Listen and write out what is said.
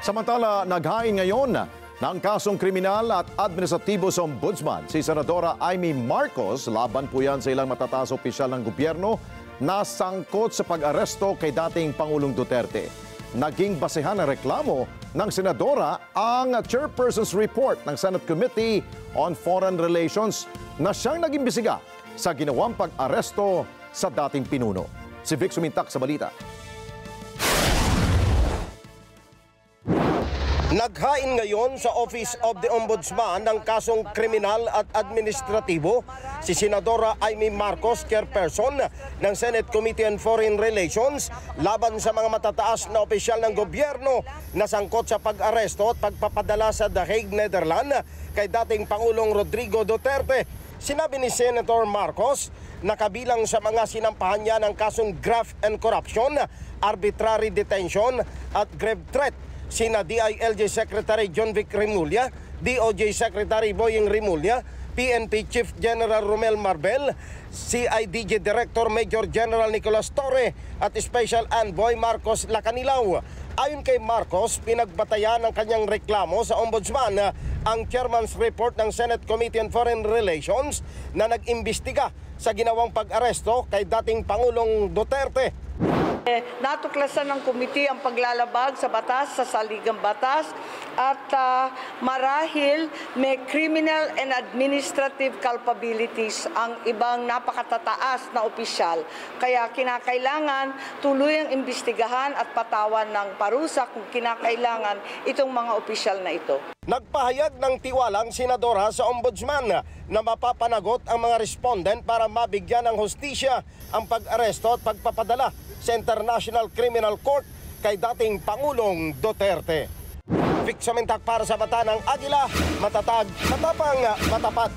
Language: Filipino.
Samantala, naghain ngayon ng kasong kriminal at administratibo sa ombudsman si Senadora Amy Marcos. Laban po yan sa ilang matataas opisyal ng gobyerno na sangkot sa pag-aresto kay dating Pangulong Duterte. Naging basehan ng reklamo ng Senadora ang Chairperson's Report ng Senate Committee on Foreign Relations na siyang naging bisiga sa ginawang pag-aresto sa dating pinuno. Si Vic Sumintak sa balita. Naghain ngayon sa Office of the Ombudsman ng kasong kriminal at administratibo si Senadora Amy Marcos, chairperson ng Senate Committee on Foreign Relations, laban sa mga matataas na opisyal ng gobyerno na sangkot sa pag-aresto at pagpapadala sa The Hague, Netherlands kay dating Pangulong Rodrigo Duterte. Sinabi ni Senator Marcos na kabilang sa mga sinampahan niya ng kasong graft and corruption, arbitrary detention at grave threat sina DILG Secretary John Vic Remulla, DOJ Secretary Boying Remulla, PNP Chief General Romel Marbel, CIDG Director Major General Nicolas Torre at Special Envoy Marcos Lacanilao. Ayon kay Marcos, pinagbatayan ng kanyang reklamo sa Ombudsman ang Chairman's Report ng Senate Committee on Foreign Relations na nag-imbestiga sa ginawang pag-aresto kay dating Pangulong Duterte. Natuklasan ng komite ang paglalabag sa batas, sa saligang batas, at marahil may criminal and administrative culpabilities ang ibang napakatataas na opisyal. Kaya kinakailangan tuluyang imbestigahan at patawan ng parusa kung kinakailangan itong mga opisyal na ito. Nagpahayag ng tiwalang senadora sa ombudsman na mapapanagot ang mga respondent para mabigyan ng hustisya ang pag-aresto at pagpapadala sa International Criminal Court kay dating Pangulong Duterte. Vic Sumintak para sa Mata ng Agila, matatag, matapang, matapat.